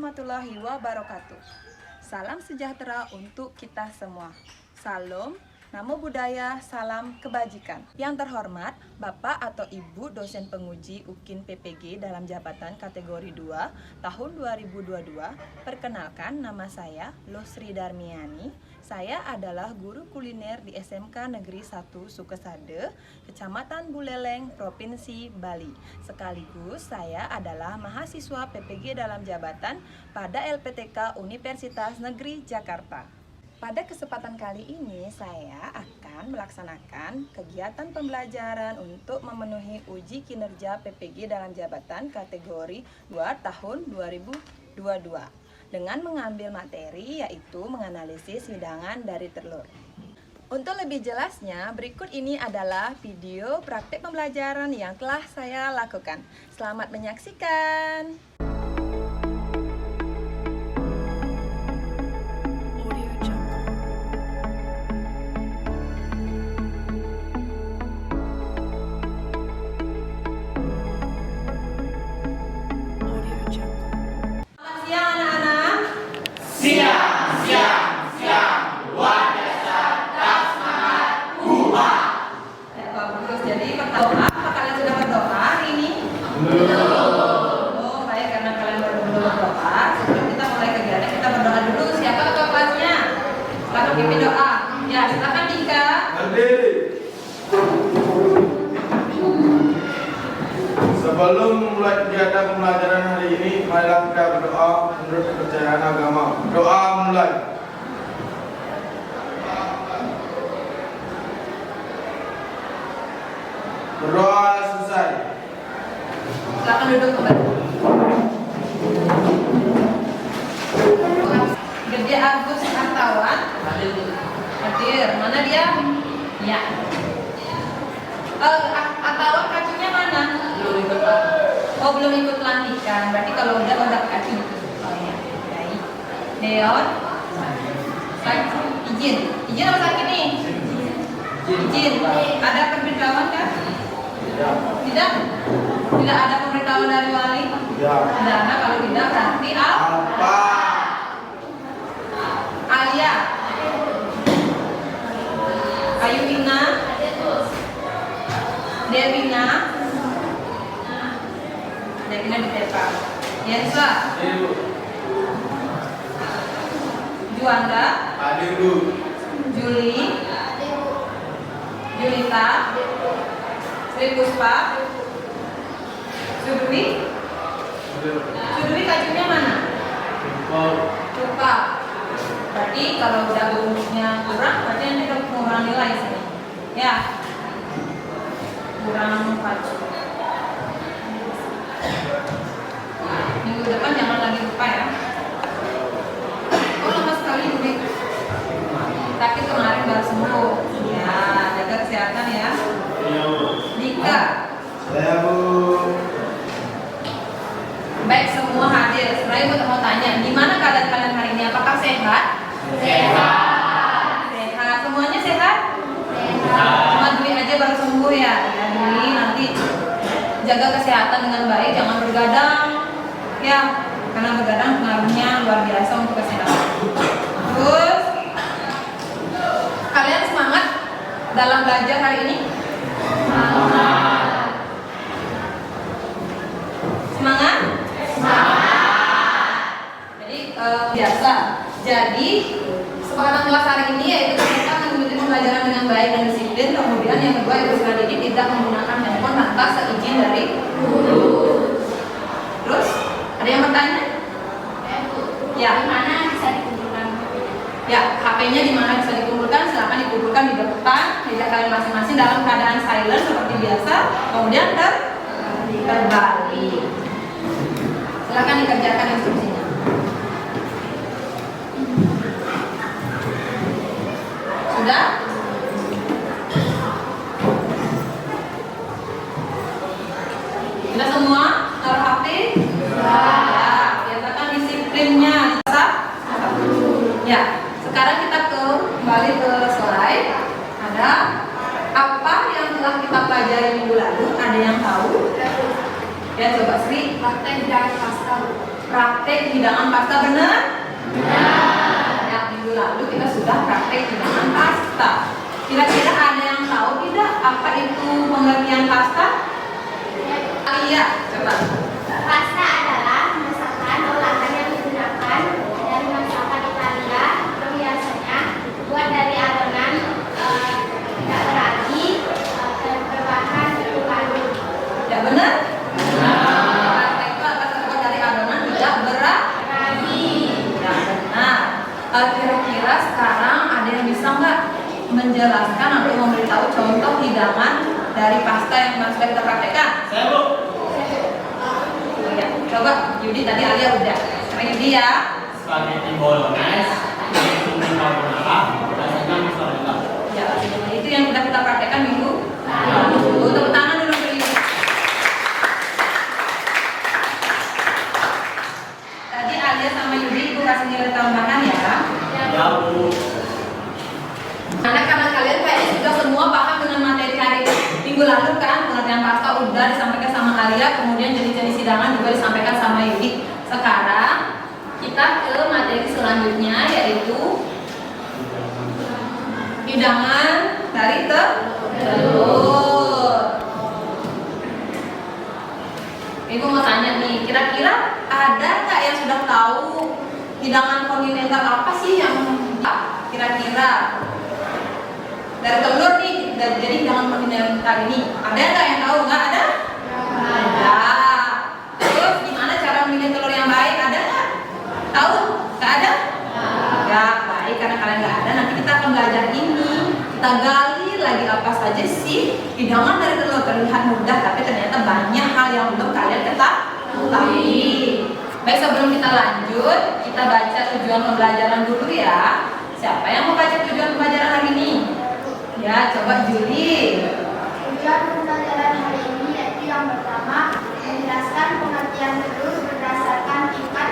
warahmatullahi wabarakatuh. Salam sejahtera untuk kita semua. Salam, namo buddhaya, salam kebajikan. Yang terhormat, Bapak atau Ibu dosen penguji UKIN PPG dalam jabatan kategori 2 tahun 2022. Perkenalkan, nama saya Losri Darmiani. Saya adalah guru kuliner di SMK Negeri 1 Sukesade, Kecamatan Buleleng, Provinsi Bali. Sekaligus saya adalah mahasiswa PPG dalam jabatan pada LPTK Universitas Negeri Jakarta. Pada kesempatan kali ini saya akan melaksanakan kegiatan pembelajaran untuk memenuhi uji kinerja PPG dalam jabatan kategori 2 tahun 2022 dengan mengambil materi yaitu menganalisis hidangan dari telur. Untuk lebih jelasnya, berikut ini adalah video praktik pembelajaran yang telah saya lakukan. Selamat menyaksikan. Pimpin doa. Ya, silakan Dika. Sebelum memulai kegiatan pembelajaran hari ini, marilah kita berdoa menurut kepercayaan agama. Doa mulai. Berdoa selesai. Silakan duduk kembali. Gede Agus Artawan. Hadir. Mana dia? Ya. Artawan kakinya mana? Belum ikut. Oh, belum ikut pelantikan. Berarti kalau udah kaki itu. Oh ya. Baik. Deon. Izin. Izin apa sakit nih? Izin. Ada pemberitahuan kan? Tidak. Tidak ada pemberitahuan dari wali? Tidak. Tidak ada. Kalau tidak berarti apa? Alia. Ayuina. Devina. Devina di depan. Yensa. Juanda. Juli. Julita. Sri Puspa. Sudwi. Sudwi kajunya mana? Lupa. Berarti kalau udah bentuknya kurang, berarti nanti kita kurang nilai sini. Ya. Kurang 4. Minggu depan jangan lagi lupa ya. Oh, lama sekali Budi. Sakit kemarin baru sembuh. Ya, jaga kesehatan ya. Dika. Saya Bu. Baik, semua hadir. Sebenarnya gue mau tanya, gimana keadaan kalian hari ini? Apakah sehat? Sehat. Sehat. Semuanya sehat? Sehat. Cuma Dwi aja baru sembuh ya. Ya Dwi, nanti jaga kesehatan dengan baik, jangan bergadang. Ya, karena bergadang pengaruhnya luar biasa untuk kesehatan. Terus, kalian semangat dalam belajar hari ini? Semangat. Semangat? Jadi biasa. Jadi kesepakatan kelas hari ini yaitu kita mengikuti pembelajaran dengan baik dan disiplin. Kemudian yang kedua, Ibu Siswa didik tidak menggunakan handphone tanpa seizin dari guru. Terus ada yang bertanya? Ya. Di mana bisa dikumpulkan? Ya, HP-nya di mana bisa dikumpulkan? Silakan dikumpulkan di depan meja kalian masing-masing dalam keadaan silent seperti biasa. Kemudian terbalik. Silakan dikerjakan instruksinya. Sudah? Sudah semua? Taruh HP? Ya, biasakan disiplinnya. Ya, sekarang kita kembali ke slide. Ada apa yang telah kita pelajari minggu lalu? Ada yang tahu? Ya, coba Sri. Praktek dan pasca. praktek hidangan pasta, benar? Ya, minggu lalu kita sudah praktek hidangan pasta. Kira-kira ada yang tahu tidak apa itu pengertian pasta? Iya, coba. Pasta adalah masakan olahan yang digunakan dari masakan Italia yang biasanya dibuat dari adonan tidak beragi dan berbahan tepung kaldu. Ya, benar? Pasta itu akan terbuat dari adonan tidak beragi. Ya, benar. Kira-kira sekarang ada yang bisa nggak menjelaskan atau memberitahu contoh hidangan dari pasta yang sudah kita praktekkan? Saya, Bu. Ya, coba Yudi, tadi Alia udah. Sekarang Yudi ya. Spaghetti bolognese, cumi carbonara, rasanya mozzarella. Ya, itu yang sudah kita praktekkan minggu lalu. Tepuk tangan dulu untuk Yudi. Tadi Alia sama Yudi Ibu kasih nilai tambahan ya. Ya, Bu. Karena kalian kayaknya sudah semua paham dengan materi hari minggu lalu kan, pengertian pasta udah disampaikan sama Alia, kemudian jenis-jenis hidangan juga disampaikan sama Yudi. Sekarang kita ke materi selanjutnya, yaitu hidangan dari telur. Ibu mau tanya nih, kira-kira ada nggak yang sudah tahu hidangan kontinental apa sih yang kira-kira dari telur nih, jadi hidangan kontinental ini ada nggak yang tahu? Nggak ada? Ada. Terus gimana cara memilih telur yang baik? Ada nggak? Tahu? Nggak ada? Ya, baik, karena kalian nggak ada, nanti kita akan belajar ini. Kita gali lagi apa saja sih hidangan dari telur. Terlihat mudah, tapi ternyata banyak hal yang belum kalian ketahui. Baik, sebelum kita lanjut, kita baca tujuan pembelajaran dulu ya. Siapa yang mau baca tujuan pembelajaran hari ini? Ya, coba Juli. Tujuan pembelajaran hari ini yaitu yang pertama, menjelaskan pengertian telur berdasarkan tingkat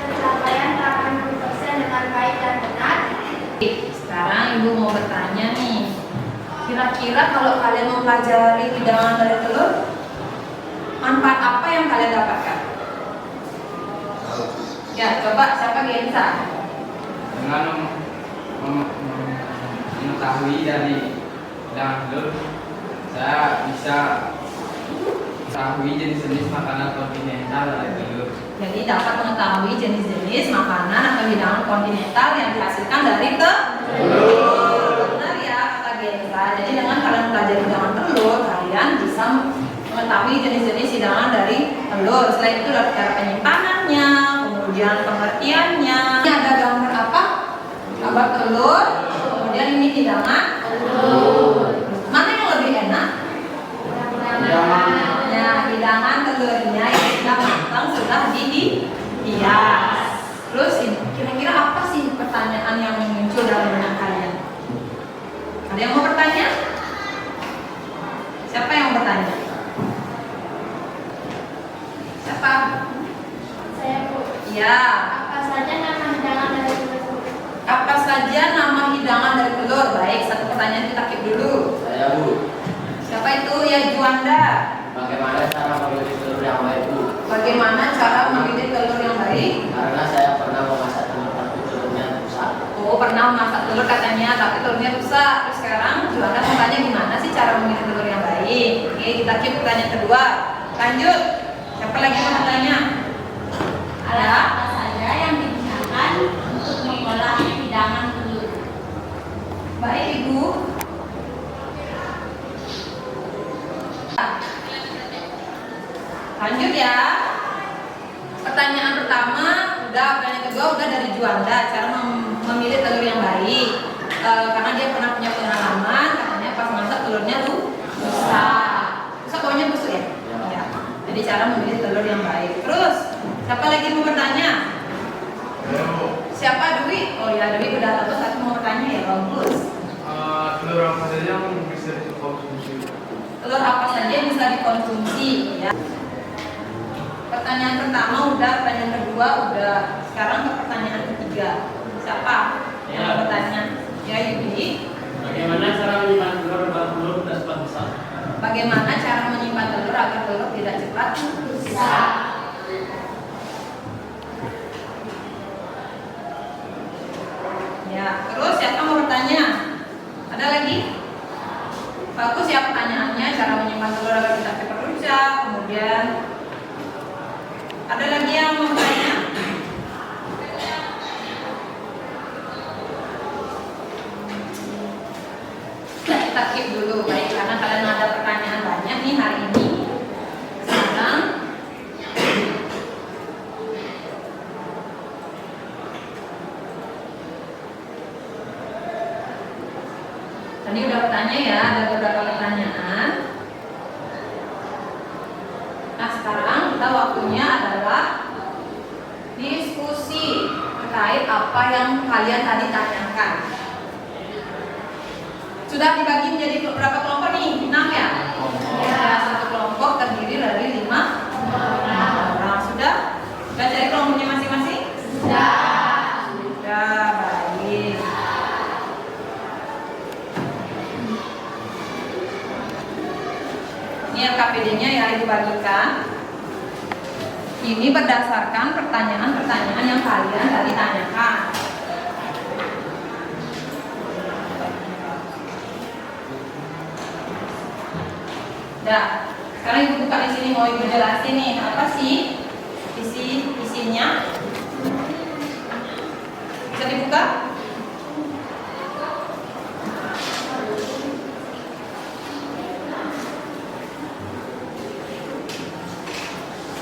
pencapaian 80% dengan baik dan benar. Sekarang Ibu mau bertanya nih, kira-kira kalau kalian mempelajari hidangan dari telur, manfaat apa yang kalian dapatkan? Ya, coba siapa Gensa? Dengan mengetahui dari hidangan telur, saya bisa mengetahui jenis-jenis makanan kontinental dari telur. Jadi dapat mengetahui jenis-jenis makanan atau hidangan kontinental yang dihasilkan dari telur. Benar ya kata Gensa. Jadi dengan kalian belajar hidangan telur, kalian bisa mengetahui jenis-jenis hidangan dari telur. Selain itu dari cara penyimpanannya, kemudian pengertiannya. Ini ada gambar apa? Gambar telur. Kemudian ini hidangan telur. Mana yang lebih enak? Ya, hidangan telurnya yang sudah matang, sudah dihias. Terus kira-kira apa sih pertanyaan yang muncul dalam benak kalian? Ada yang mau bertanya? Siapa yang mau bertanya? Siapa? Saya, Bu. Ya. Apa saja nama hidangan dari telur? Apa saja nama hidangan dari telur? Baik, satu pertanyaan kita keep dulu. Saya, Bu. Siapa itu? Ya, Juanda. Bagaimana cara memilih telur yang baik, Bu? Bagaimana cara memilih telur yang baik? Karena saya pernah memasak telur tapi telurnya rusak. Oh, pernah masak telur katanya, tapi telurnya rusak. Terus sekarang Juanda mau tanya gimana sih cara memilih telur yang baik? Oke, kita keep pertanyaan kedua. Lanjut. Siapa lagi yang mau tanya? Alat apa saja yang digunakan untuk mengolah hidangan telur? Baik, Ibu. Lanjut ya. Pertanyaan pertama udah, pertanyaan kedua udah dari Juanda, cara memilih telur yang baik. Karena dia pernah punya pengalaman, katanya pas masak telurnya tuh rusak. Rusak pokoknya busuk ya? Ya. Jadi cara memilih telur yang baik. Terus siapa lagi mau bertanya? Siapa Dwi? Oh ya, Dwi udah tahu, tapi mau bertanya ya, bagus. Telur apa saja yang bisa dikonsumsi? Telur apa saja yang bisa dikonsumsi ya? Pertanyaan pertama udah, pertanyaan kedua udah. Sekarang ke pertanyaan ketiga. Siapa yang mau bertanya? Ya, Yudi. Bagaimana cara menyimpan telur agar telur tidak cepat rusak? Bagaimana cara menyimpan telur agar telur tidak cepat rusak? Ya, terus siapa mau bertanya? Ada lagi? Bagus ya pertanyaannya, cara menyimpan telur agar tidak cepat rusak. Kemudian ada lagi yang mau bertanya? Kita skip dulu, baik, karena kalian ada pertanyaan banyak nih hari ini. Sekarang tadi udah bertanya ya, ada beberapa pertanyaan. Nah sekarang kita waktunya adalah diskusi terkait apa yang kalian tadi tanyakan. Sudah dibagi menjadi berapa kelompok nih? 6 ya? Ya, satu kelompok terdiri dari 5 orang. Sudah? Sudah cari kelompoknya masing-masing? Sudah, baik. Ini LKPD-nya ya Ibu bagikan. Ini berdasarkan pertanyaan-pertanyaan yang kalian tadi tanyakan. Nah, sekarang Ibu buka di sini, mau Ibu jelasin nih apa sih isinya? Bisa dibuka?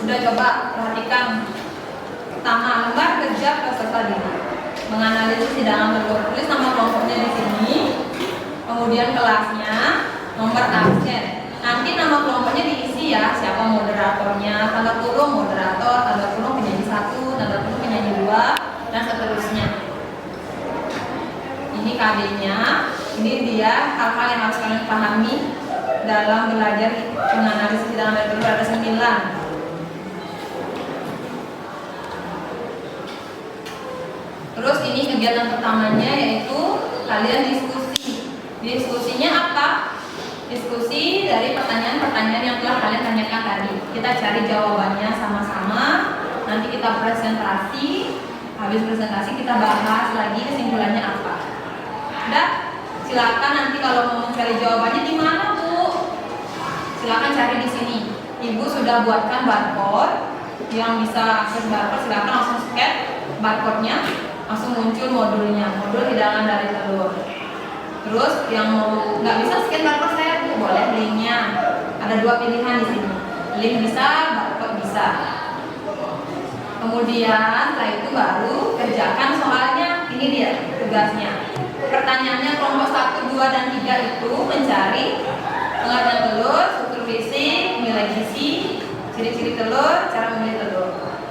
Udah coba perhatikan. Pertama, lembar kerja peserta didik. Menganalisis hidangan telur. Tulis nama kelompoknya di sini. Kemudian kelasnya, nomor absen. Nanti nama kelompoknya diisi ya, siapa moderatornya, tanda kurung moderator, tanda kurung penyanyi 1, tanda kurung penyanyi 2, dan seterusnya. Ini KD-nya, ini dia hal-hal yang harus kalian pahami dalam belajar menganalisis hidangan telur. Ada 9. Terus ini kegiatan pertamanya yaitu kalian diskusi. Diskusinya apa? Diskusi dari pertanyaan-pertanyaan yang telah kalian tanyakan tadi. Kita cari jawabannya sama-sama. Nanti kita presentasi. Habis presentasi kita bahas lagi kesimpulannya apa. Udah? Silakan nanti kalau mau mencari jawabannya di mana, Bu? Silakan cari di sini. Ibu sudah buatkan barcode. Yang bisa akses barcode silakan langsung scan barcode-nya. Langsung muncul modulnya, modul hidangan dari telur. Terus yang mau nggak bisa scan barcode saya tuh boleh linknya. Ada 2 pilihan di sini. Link bisa, barcode bisa. Kemudian setelah itu baru kerjakan soalnya. Ini dia tugasnya. Pertanyaannya kelompok 1, 2, dan 3 itu mencari pengertian telur, struktur fisik, nilai gizi, ciri-ciri telur, cara memilih telur.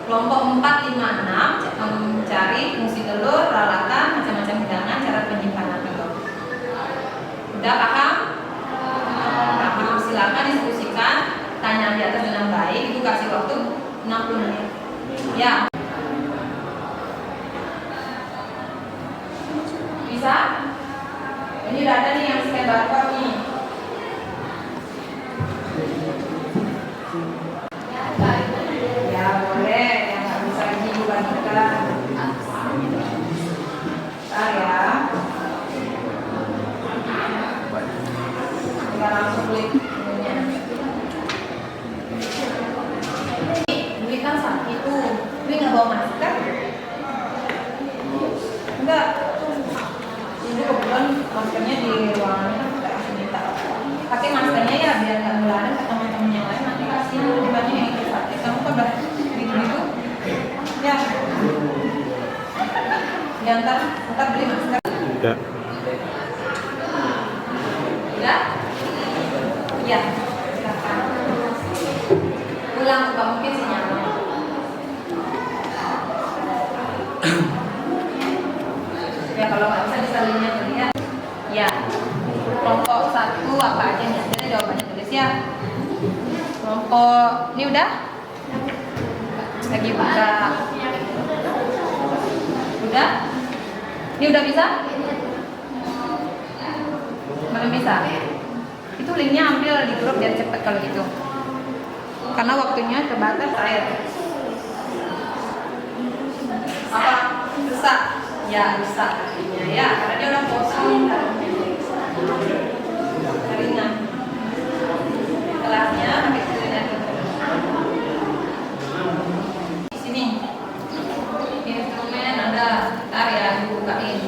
Kelompok 4, 5, 6 mencari fungsi telur, peralatan, macam-macam hidangan, cara penyimpanan telur. Udah paham? Paham, silakan diskusikan. Tanya di atas dengan baik. Ibu kasih waktu 60 menit. Ya. Bisa? Ini udah ada nih yang scan barcode nih. Ya boleh, yang nggak bisa lagi dibagikan. Ya. Tinggal langsung klik ininya. Dwi kan sakit tuh. Dwi nggak bawa masker? Enggak. Ibu kebetulan maskernya di ruangan kan kita kasih minta. Pakai maskernya ya biar nggak nularin ke teman-teman yang lain. Nanti kasihan lebih banyak yang ikut sakit. Kamu kan udah gitu-gitu. Ya. Ya ntar beli masker. Ya. Ya? Ya, silakan. Ulang coba mungkin sinyalnya. Ya kalau nggak bisa disalinnya terlihat. Ya. Kelompok 1 apa aja nih? Jadi jawabannya tulis ya. Kelompok ini udah? Lagi buka. Udah? Ini udah bisa? Belum bisa? Itu linknya ambil di grup biar cepet kalau gitu. Karena waktunya terbatas air. Apa? Susah? Ya, rusak kakinya ya, karena dia udah kosong ringan. Kelasnya pakai keringan di sini. Instrumen ada, bentar ya, dibukain.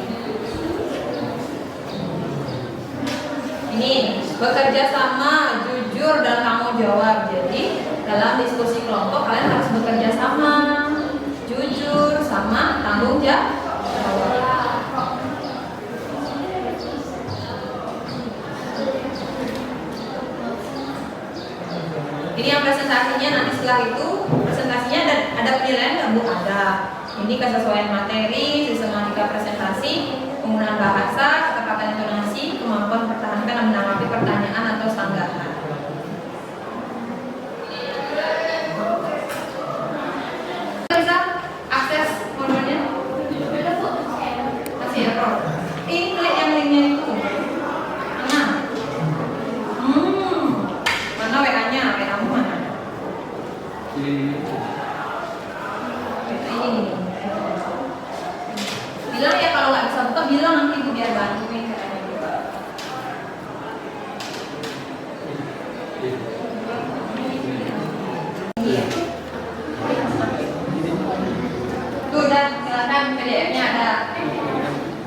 Ini bekerja sama, jujur dan tanggung jawab. Jadi dalam diskusi kelompok kalian harus bekerja sama, jujur sama tanggung jawab. Ini yang presentasinya, nanti setelah itu presentasinya ada penilaian nggak Bu? Ada. Ini kesesuaian materi, sistematika presentasi, penggunaan bahasa, ketepatan intonasi, kemampuan pertahankan dan menanggapi pertanyaan atau sanggahan. Bisa akses modulnya? Masih ya, Prof? Ini klik yang linknya itu. Mana WA-nya? WA-mu mana? Ini. Bilang ya kalau nggak bisa buka, bilang nanti Bu biar bantuin katanya. Iya. Tuh dan silakan PDF-nya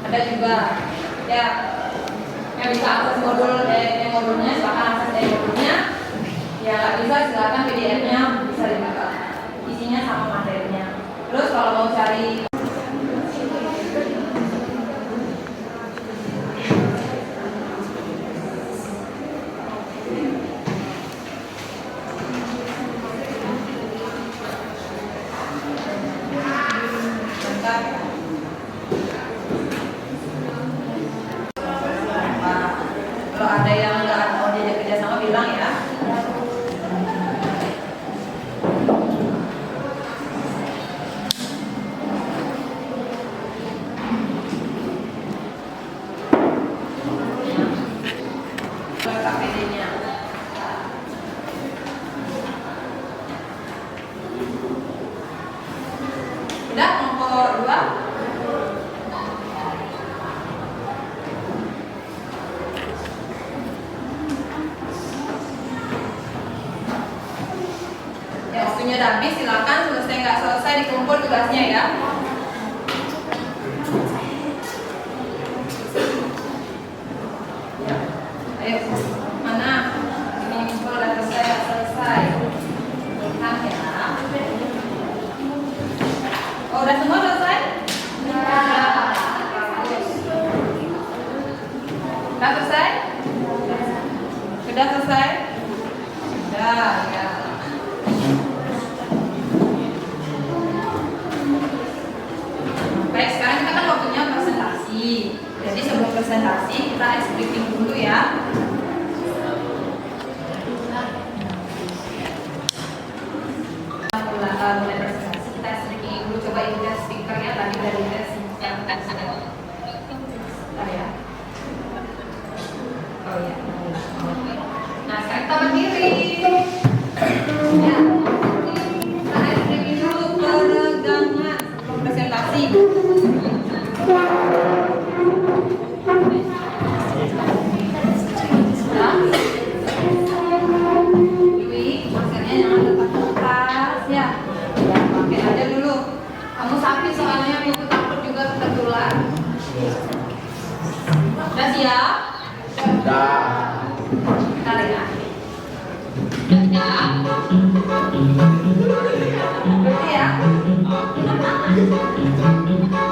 ada juga. Ya, yang bisa akses modulnya silakan akses modulnya. Ya nggak bisa silakan PDF-nya bisa dibuka. Isinya sama materinya. Terus kalau mau cari kalau ada yang nggak mau diajak kerjasama bilang ya. KPD-nya. Udah nomor 2. Ya, waktunya udah habis, silakan selesai nggak selesai dikumpul tugasnya ya. Ya, ayo mana? Ini kumpul udah selesai nggak selesai? Lihat ya. Oh, udah semua selesai? Ya. Bagus. Udah selesai? Sudah selesai? Sudah ya. Baik, sekarang kita kan waktunya presentasi. Jadi sebelum presentasi kita ice breaking dulu ya. Mulai presentasi kita ice breaking dulu. Coba invest speakernya tadi dari invest yang ya. Oh ya. Nah sekarang kita berdiri. Ya. Kita ice breaking dulu peregangan sebelum presentasi. Dwi, maskernya jangan lepas ya. Pakai aja dulu. Kamu sakit soalnya minggu takut juga tertular. Udah siap? Sudah. Kita lihat. Berarti ya?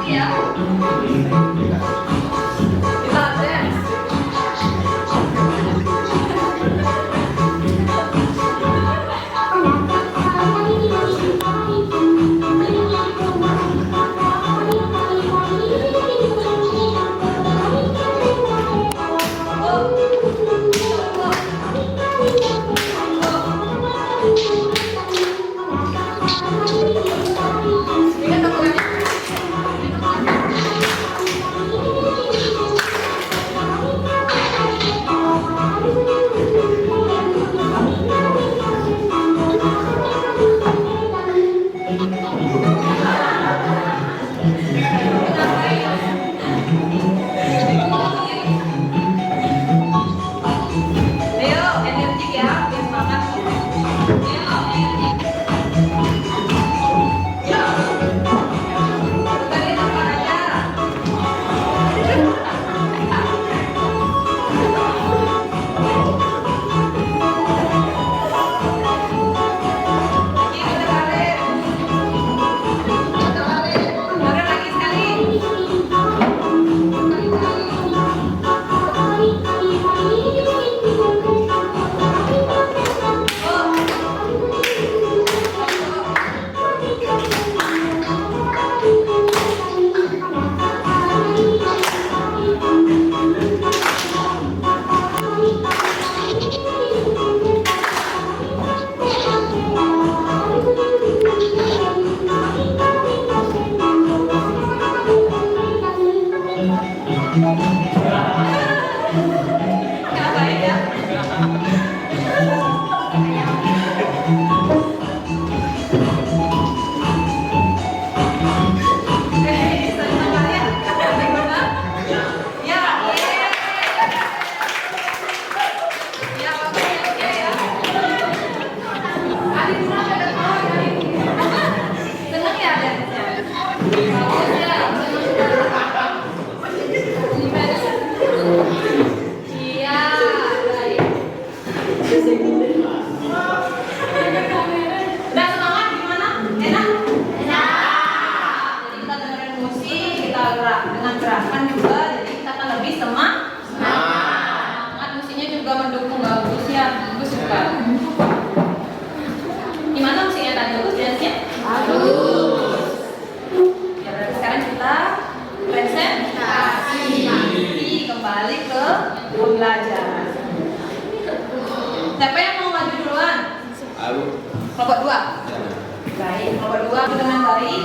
Iya. Kita dance. Ini kan dokumennya. Ngapain ya? Senang kalian? Gimana? Ya, ya, oke ya. Adik dulu ada mau ya. Senang ya adiknya? Bagus ya. Gimana? Iya, baik. Udah semangat gimana? Enak? Enak. Jadi kita dengerin musik, kita gerak dengan gerakan juga, jadi kita akan lebih semangat. Musiknya juga mendukung, bagus ya, bagus juga. Gimana musiknya tadi, bagus dance-nya? Bagus. Ya, berarti sekarang kita presentasi. Kembali ke pembelajaran. Siapa yang mau maju duluan? Aku. Kelompok 2. Baik, kelompok 2 dengan baik.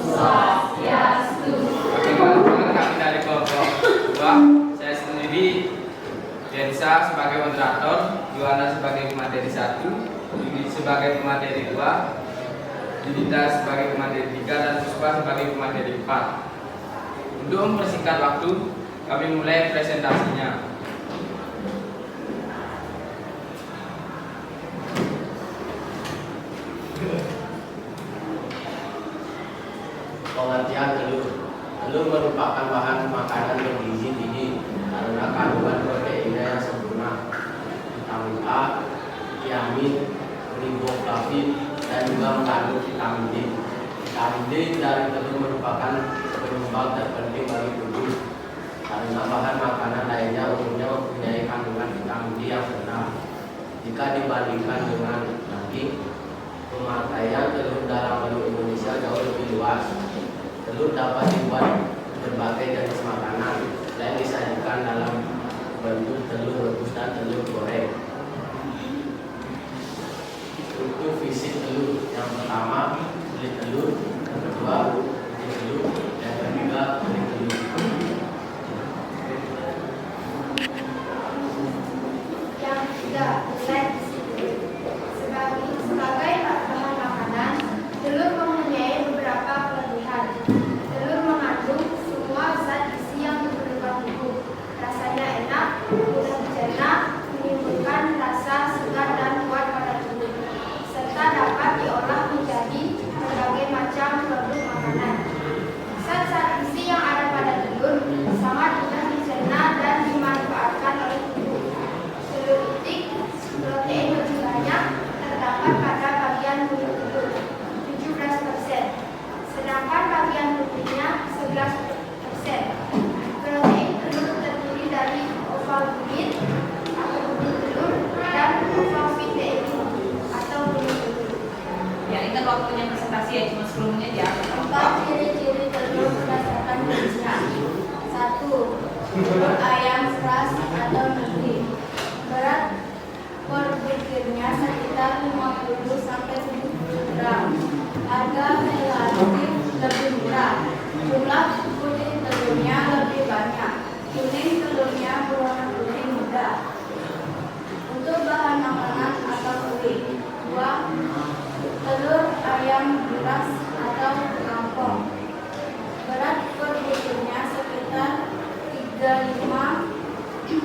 Swastiastu. Oke, teman-teman, kami dari kelompok 2. Saya sendiri Densa sebagai moderator, Yohana sebagai pemateri 1, Yudi sebagai pemateri 2, Yudita sebagai pemateri 3, dan Puspa sebagai pemateri 4. Untuk mempersingkat waktu, kami mulai presentasinya. Pengertian telur. Telur merupakan bahan makanan bergizi tinggi karena kandungan proteinnya yang sempurna, vitamin A, tiamin, riboflavin, dan juga mengandung vitamin D. Vitamin D dari telur merupakan penyumbang terpenting bagi tubuh karena bahan makanan lainnya umumnya mempunyai kandungan vitamin D yang rendah. Jika dibandingkan dengan daging, pemakaian telur dalam menu Indonesia jauh lebih luas. Telur dapat dibuat berbagai jenis makanan selain disajikan dalam bentuk telur rebus dan telur goreng. Untuk fisik telur, yang pertama kulit telur, yang kedua kulit telur, yang ketiga kulit telur. Yang ketiga, nilai gizi telur. Sebagai bahan makanan, telur mempunyai beberapa kelebihan. Telur mengandung semua zat gizi yang diperlukan tubuh. Rasanya enak, mudah dicerna, menimbulkan rasa segar dan kuat pada tubuh, serta dapat diolah menjadi berbagai macam produk makanan. Zat-zat gizi yang ada pada telur sangat mudah dicerna dan dimanfaatkan oleh tubuh. Telur itik, protein lebih banyak terdapat pada bagian bulu telur, 17%, sedangkan bagian putihnya 11%. Protein telur terdiri dari ovalbumin atau bulu telur dan ovalvitein atau bulu telur. Ya, ingat waktunya presentasi ya, cuma 10 menit ya. 4 ciri-ciri telur berdasarkan jenisnya. 1. Telur ayam keras atau negeri. Berat per butirnya sekitar 50 sampai 70 gram. Harga relatif lebih murah. Jumlah putih telurnya lebih banyak. Kuning telurnya berwarna putih muda. Untuk bahan makanan atau kulit. 2. Telur ayam beras atau kampung. Berat per butirnya sekitar 35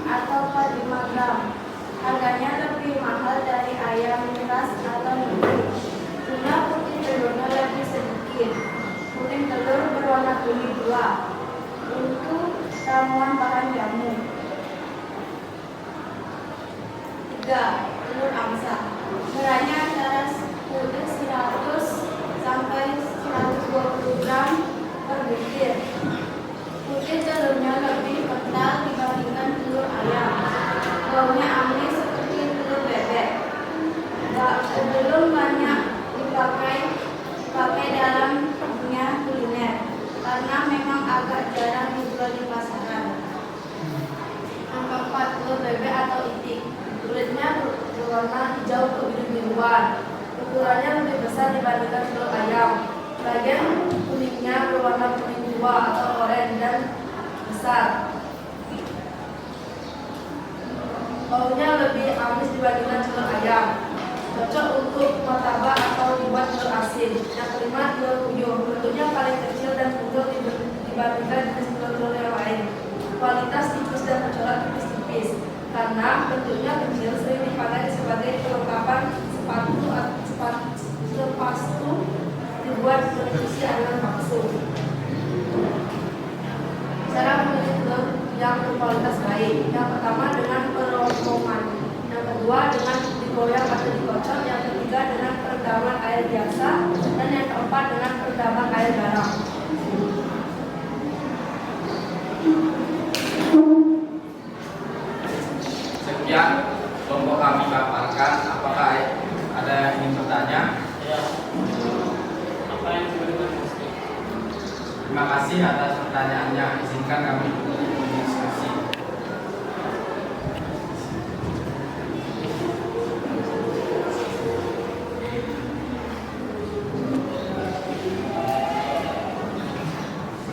atau 45 gram. Harganya lebih mahal dari ayam beras atau negeri. Jumlah putih telurnya lebih sedikit. Kuning telur berwarna kuning 2. Untuk ramuan bahan jamu. 3. Telur angsa. Beratnya antara 100 sampai 120 gram per butir. Putih telurnya lebih kental dibandingkan telur ayam. Baunya amis seperti telur bebek. Belum banyak dipakai dalam dunia kuliner karena memang agak jarang dijual di pasaran. Yang keempat, telur bebek atau itik. Kulitnya berwarna hijau kebiru-biruan. Ukurannya lebih besar dibandingkan telur ayam. Bagian kulitnya berwarna kuning tua atau oranye dan besar. Baunya lebih amis dibandingkan telur ayam. Cocok untuk martabak atau dibuat telur asin. Yang kelima, telur puyuh. Bentuknya paling kecil dan puyuh dibandingkan jenis telur yang lain. Kualitas tipis dan bercorak tipis-tipis. Karena bentuknya kecil, sering dipakai sebagai kelengkapan sepatu dibuat produksi adonan bakso. Cara memilih telur yang berkualitas baik. Yang pertama dengan peromongan. Yang kedua dengan digoyang atau dikocok. Yang ketiga dengan perendaman air biasa. Dan yang keempat dengan perendaman air garam. Sekian kelompok kami paparkan. Apakah ada yang ingin bertanya? Ya. Apa yang diberikan Gusti? Terima kasih atas pertanyaannya. Izinkan kami berdiskusi.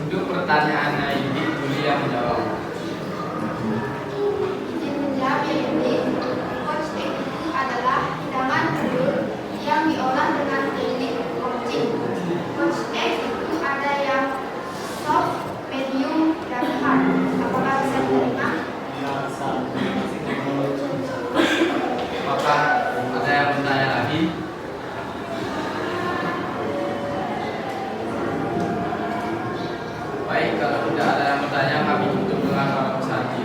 Untuk pertanyaannya ini, Julia menjawab. Menjawab ini, poached egg itu adalah hidangan telur yang diolah dengan teknik poaching. Poached egg itu ada yang soft, medium, dan hard. Apakah bisa diterima? Apakah ada yang bertanya lagi? Baik, kalau tidak ada yang bertanya, kami tutup dengan para peserta.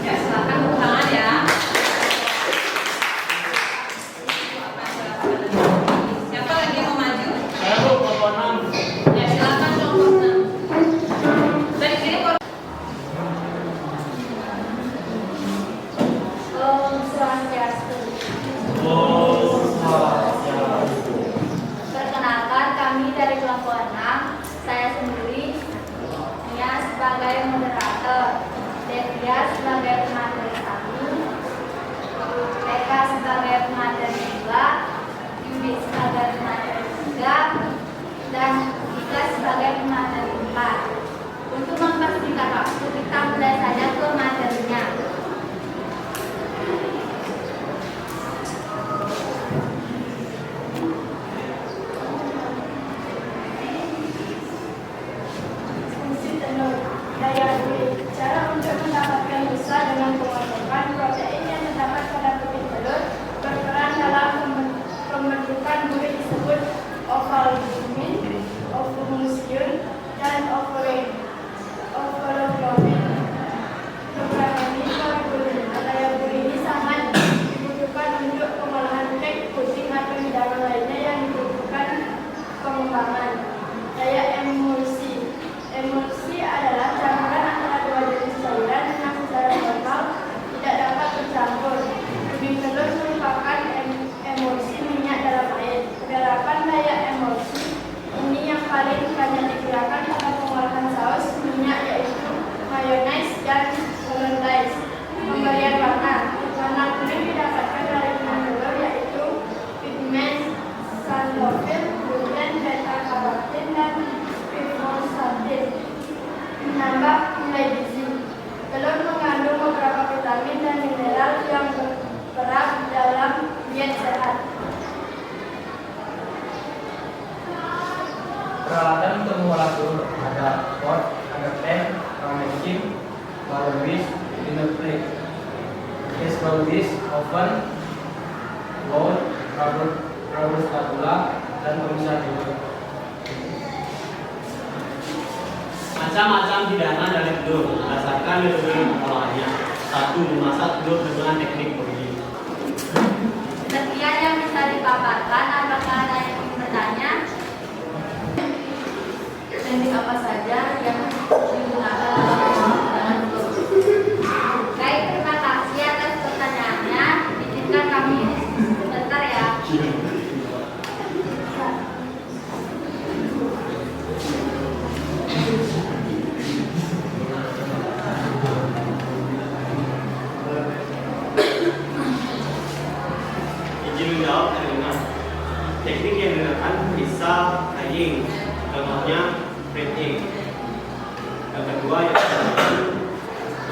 Ya, silakan tepuk tangan ya. Siapa lagi yang mau maju? Saya Bu, kelompok 6. Ya, silakan kelompok 6. Dari sini Om Swastiastu. Perkenalkan, kami dari kelompok 6. Saya sendiri Nia sebagai moderator, Devia sebagai pemateri 1, Eka sebagai pemateri 2, Yudi sebagai pemateri 3, dan Ika sebagai pemateri 4. Untuk mempersingkat waktu, kita mulai saja ke materinya. Fungsi telur, daya beli. Cara untuk mendapatkan busa dengan pengotokan protein yang terdapat pada putih telur berperan dalam pembentukan buih disebut ovalbumin, ovulmucin, dan ovalglobin. Program ini molekul daya beli ini sangat dibutuhkan untuk pengolahan kek, puding, atau hidangan lainnya yang dibutuhkan pengembangan. Daya emulsi. Emulsi adalah campuran antara dua jenis cairan yang secara normal tidak dapat bercampur. Puding telur merupakan emulsi minyak dalam air. Penerapan daya emulsi ini yang paling banyak digunakan pada pengolahan saus minyak, yaitu mayonnaise dan hollandaise. Pemberian warna. Warna kuning didapatkan dari benang telur, yaitu pigmen xanthophyll, gluten, beta-karotin, dan pivotsatin. Menambah nilai gizi. Telur mengandung beberapa vitamin dan mineral yang berperan dalam diet sehat. Peralatan untuk mengolah telur ada pot, ada pan, ramen mesin, balon whisk, dinner plate, gas balon whisk, oven, bowl, rubber spatula, dan pemisah telur. Macam-macam hidangan dari telur berdasarkan metode pengolahannya. 1. Memasak telur dengan teknik boiling. Sekian yang bisa dipaparkan. Apakah ada yang ingin bertanya? Teknik apa saja yang digunakan dalam pengolahan telur? Baik, terima kasih atas pertanyaannya. Izinkan kami sebentar ya. Teknik yang digunakan bisa tying, contohnya printing. Yang kedua yaitu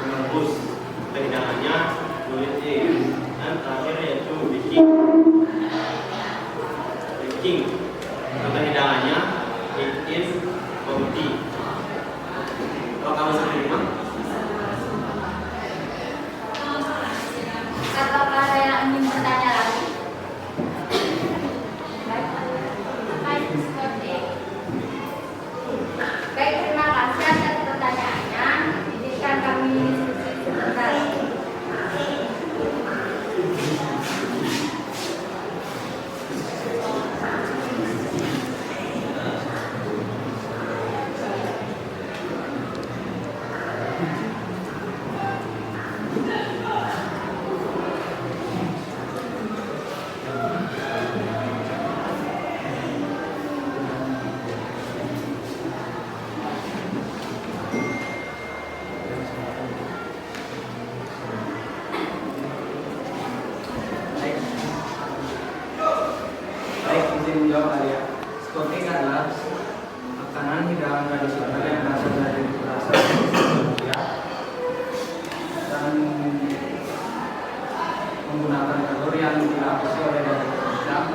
menembus, hidangannya blueting. Dan terakhir yaitu baking. Baking, contoh hidangannya it is roti. Kalau kamu sendiri mah? Apakah ada yang ingin bertanya lagi? Baik, terima kasih atas pertanyaannya. Izinkan kami diskusi sebentar. Baik, izin menjawab Arya. Skoting adalah makanan hidangan tradisional yang berasal dari beras Indonesia dan menggunakan telur yang dilapisi oleh daging rendang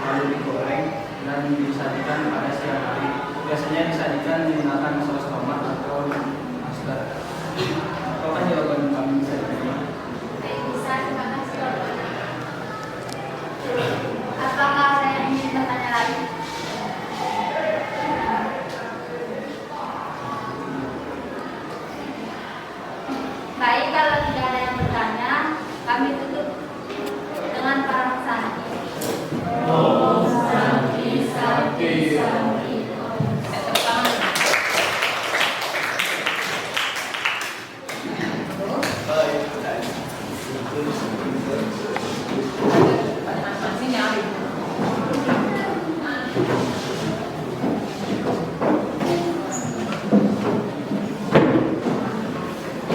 lalu digoreng dan disajikan pada siang hari. Biasanya disajikan menggunakan saus tomat atau mustard. Apakah jawaban kami bisa diterima? Baik, bisa. Terima kasih. Apakah ada yang ingin bertanya lagi? Baik, kalau tidak ada yang bertanya, kami tutup dengan para santi. Om Santi Santi Santi.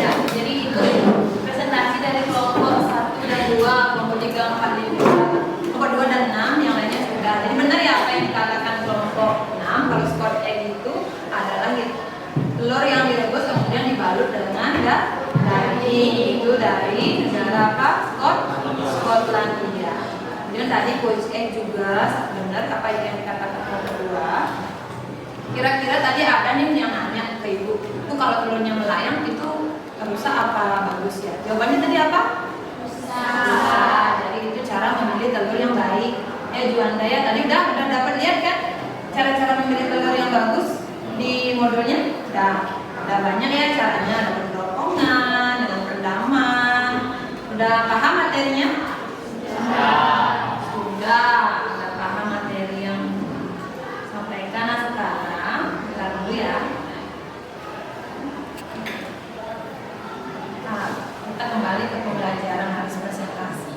Ya, jadi itu presentasi dari kelompok 1 dan 2, kelompok 3, 4, 5, kelompok 2 dan 6, yang lainnya sudah. Jadi benar ya apa yang dikatakan kelompok 6, kalau Scott egg itu adalah telur yang direbus kemudian dibalut dengan daging. Itu dari negara apa? Skotlandia. Kemudian tadi poached egg juga benar apa yang dikatakan kelompok 2. Kira-kira tadi ada nih yang nanya ke ibu, itu kalau telurnya melayang itu rusak apa bagus ya? Jawabannya tadi apa? Rusak. Jadi itu cara memilih telur yang baik. Juanda ya tadi udah dapat lihat kan cara-cara memilih telur yang bagus di modulnya? Udah banyak ya caranya, ada pendopongan, dengan perendaman. Udah paham materinya? Sudah paham materi yang sampaikan. Nah sekarang kita dulu ya. Nah, kita kembali ke pembelajaran habis presentasi.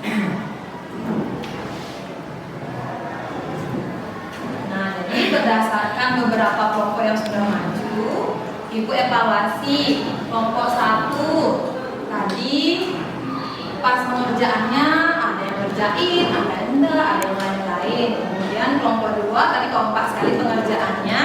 Nah, jadi berdasarkan beberapa kelompok yang sudah maju, Ibu evaluasi kelompok 1 tadi pas pengerjaannya ada yang ngerjain, ada yang enggak, ada yang lain-lain. Kemudian kelompok 2 tadi kompak sekali pengerjaannya.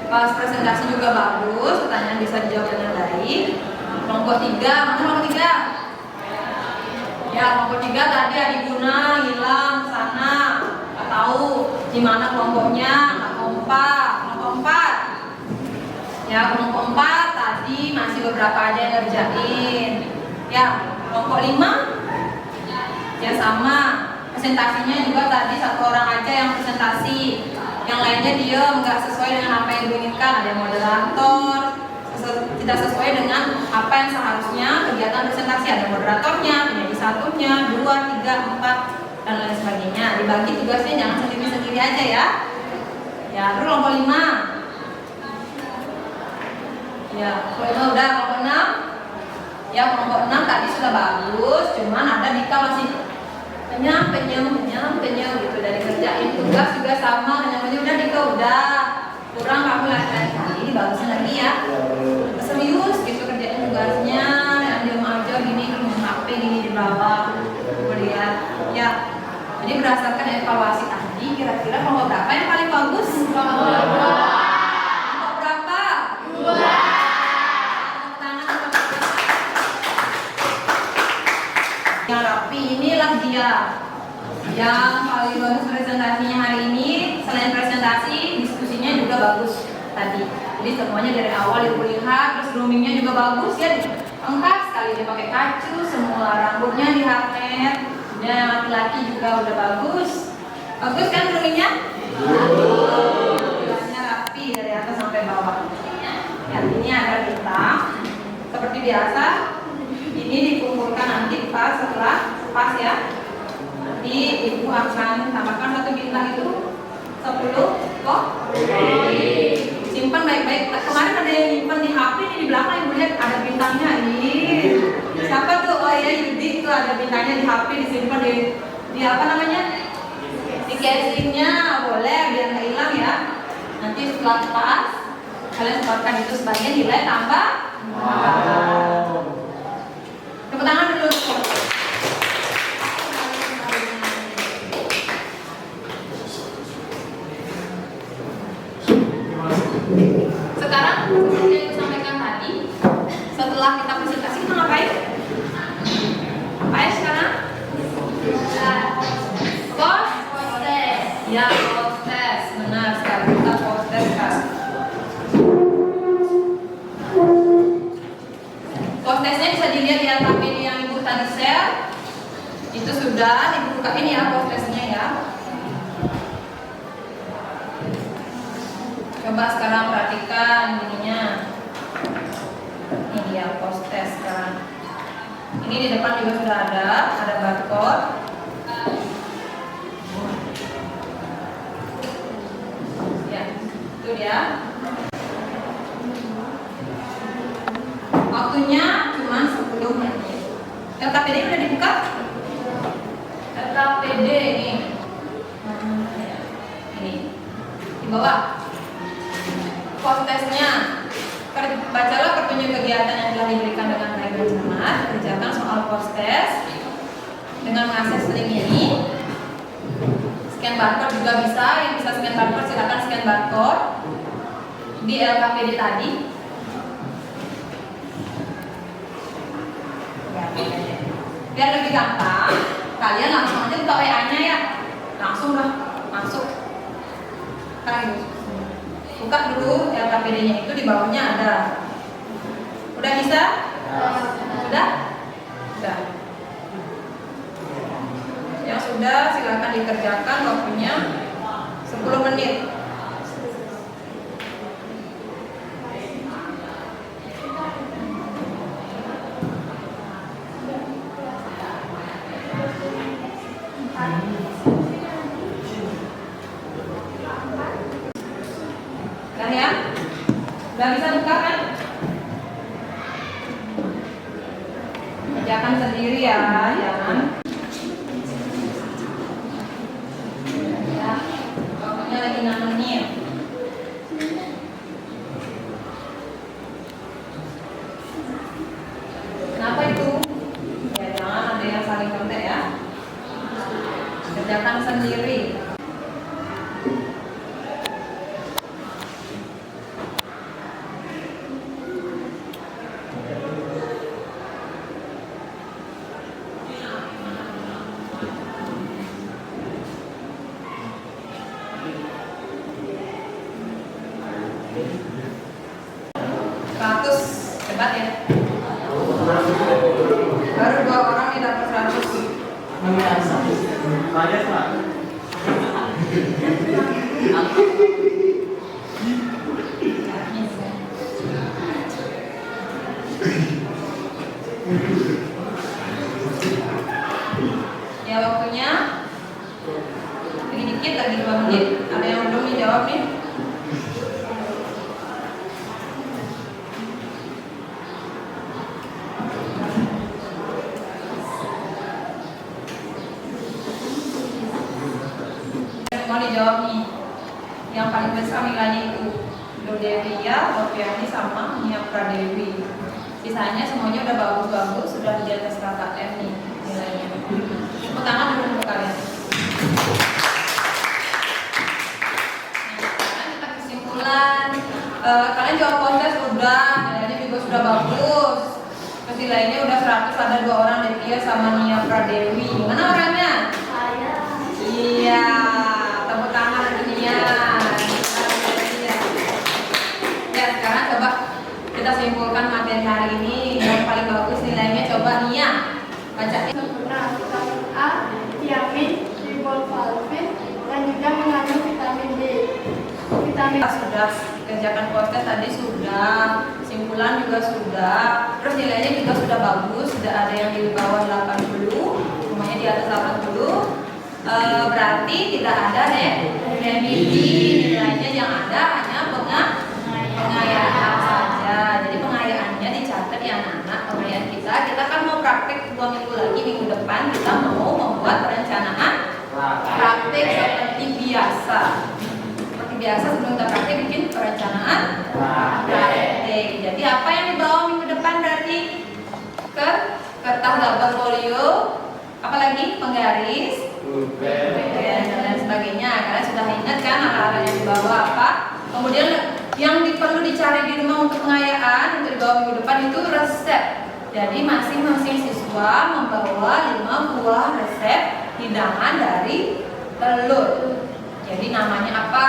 Pas presentasi juga bagus, pertanyaan bisa dijawab dengan baik. Kelompok 3, mana kelompok 3? Ya, kelompok 3 tadi Adiguna hilang sana, nggak tahu di mana kelompoknya, nggak kompak. Kelompok 4, ya kelompok 4 tadi masih beberapa aja yang ngerjain. Ya, kelompok 5, ya sama. Presentasinya juga tadi 1 orang aja yang presentasi, yang lainnya diam, nggak sesuai dengan apa yang diinginkan. Ada yang moderator, tidak sesuai dengan apa yang seharusnya kegiatan presentasi. Ada moderatornya, penyanyi satunya, 2, 3, 4, dan lain sebagainya. Dibagi tugasnya jangan sendiri-sendiri aja ya. Ya, terus kelompok 5. Ya, kelompok 5 udah, kelompok 6. Ya, kelompok 6 tadi sudah bagus, cuman ada Dika masih penyem gitu dari kerjain tugas juga sama, kenyang udah Dika udah kurang, kamu lain kali ini bagusin lagi ya, serius gitu kerjain tugasnya, jangan diam aja gini, HP gini di bawah, lihat ya. Jadi berdasarkan evaluasi tadi, kira-kira kelompok berapa yang paling bagus? Kelompok berapa? 2. Yang rapi inilah dia yang paling bagus presentasinya hari ini. Selain presentasi, diskusinya juga bagus tadi. Jadi semuanya dari awal ibu lihat, terus groomingnya juga bagus ya, lengkap sekali, dia pakai kacu, semua rambutnya di hatnet, dan laki-laki juga udah bagus. Bagus kan groomingnya? Bagus. Rapi dari atas sampai bawah. Ya, ini ada bintang. Seperti biasa, ini dikumpulkan nanti setelah ya. Nanti ibu akan tambahkan 1 bintang itu 10 kok. Simpan baik-baik. Kemarin ada yang simpan di HP, ini di belakang ibu lihat ada bintangnya. Siapa tuh? Oh ya, Yudi itu ada bintangnya di HP, disimpan di apa namanya? Di casingnya, boleh biar nggak hilang ya. Nanti setelah pas kalian sebarkan itu sebagai nilai tambah. Tepuk tangan dulu. Sekarang seperti yang saya sampaikan tadi, setelah kita presentasi kita ngapain? Ngapain sekarang? Post-test. Ya, post-test. Benar sekali, kita post-test sekarang. Post-testnya bisa dilihat di LKPD yang ibu tadi share. Itu sudah ibu buka ini ya post-testnya ya. Coba sekarang perhatikan ininya. Ini dia post-test sekarang. Ini di depan juga sudah ada barcode. Ya, itu dia. Waktunya cuma 10 menit. LKPD udah dibuka? LKPD ini. Ini. Di bawah. Post-testnya. Bacalah petunjuk kegiatan yang telah diberikan dengan baik dan cermat. Kerjakan soal post-test dengan mengakses link ini. Scan barcode juga bisa. Yang bisa scan barcode silakan scan barcode di LKPD tadi. Biar lebih gampang, kalian langsung aja buka WA-nya ya. Langsung lah, masuk. Sekarang buka dulu LKPD-nya, itu di bawahnya ada. Udah bisa? Sudah? Sudah. Yang sudah silakan dikerjakan, waktunya 10 menit. Udah ya? Udah bisa buka kan? Kerjakan sendiri ya, jangan. Ya, waktunya lagi 6 menit. Kenapa itu? Ya jangan ada yang saling kontak ya. Kerjakan sendiri. Hebat ya. Baru 2 orang yang dapat 100. Saya Pak. Ya waktunya lagi dikit, lagi 2 menit. Ada yang belum dijawab nih? Mau dijawab nih. Yang paling besar nilainya itu Dodevia, Opiani sama Nia Pradewi. Sisanya semuanya udah bagus-bagus, sudah di atas KKM nih nilainya. Tepuk tangan dulu untuk kalian. nilainya udah 100, ada 2 orang, Devia sama Nia Pradewi. Mana orangnya? Saya. Iya, tepuk tangan untuk Nia. Ya, sekarang coba kita simpulkan materi hari ini. Yang paling bagus nilainya coba Nia. Baca. Sempurna vitamin A, tiamin, riboflavin, dan juga mengandung vitamin D. Vitamin Kita sudah kerjakan podcast tadi sudah, simpulan juga sudah, terus nilainya juga sudah bagus, sudah ada yang di bawah 80, semuanya di atas 80. Berarti tidak ada remedi, nilainya yang ada hanya pengayaan saja. Jadi pengayaannya dicatat ya anak-anak, pengayaan kita kan mau praktek 2 minggu lagi, minggu depan kita mau membuat perencanaan praktek seperti biasa. Biasa sebelum kita praktek bikin perencanaan praktek. Jadi apa yang dibawa minggu depan berarti kertas gambar folio, apalagi penggaris, dan lain sebagainya. Kalian sudah ingat kan alat-alat yang dibawa apa? Kemudian yang perlu dicari di rumah untuk pengayaan untuk dibawa minggu depan itu resep. Jadi masing-masing siswa membawa 5 buah resep hidangan dari telur. Jadi namanya apa,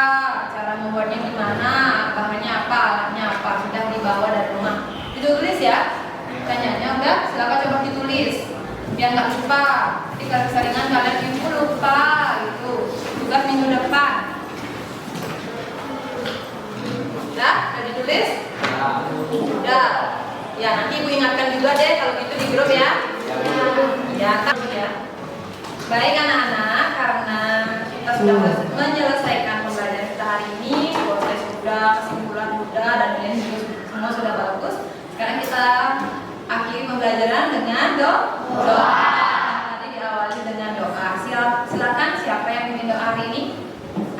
cara membuatnya gimana, bahannya apa, alatnya apa, sudah dibawa dari rumah. Ditulis ya, pertanyaannya udah, silakan coba ditulis, biar nggak lupa. Jadi kalau keseringan kalian itu lupa, gitu. Tugas minggu depan. Udah ditulis? Udah. Ya nanti ibu ingatkan juga deh kalau gitu di grup ya. Ya kan ya. Baik anak-anak, karena kita sudah menyelesaikan pembelajaran kita hari ini, proses sudah, kesimpulan sudah, dan nilai juga semua sudah bagus. Sekarang kita akhiri pembelajaran dengan doa. Tadi diawali dengan doa. Silakan siapa yang ingin doa hari ini?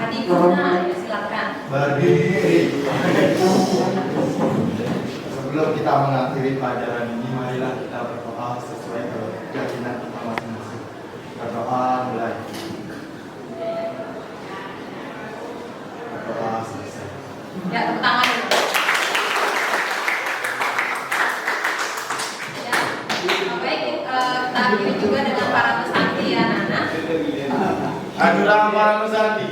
Adik Guna, silakan. Berdiri. Sebelum kita mengakhiri pelajaran ini, marilah kita berdoa sesuai keyakinan kita masing-masing. Berdoa mulai. Berdoa selesai. Ya, tepuk tangan dulu. Ya, baik, kita akhiri juga dengan para pesanti ya, Nana. Ajulah para pesanti.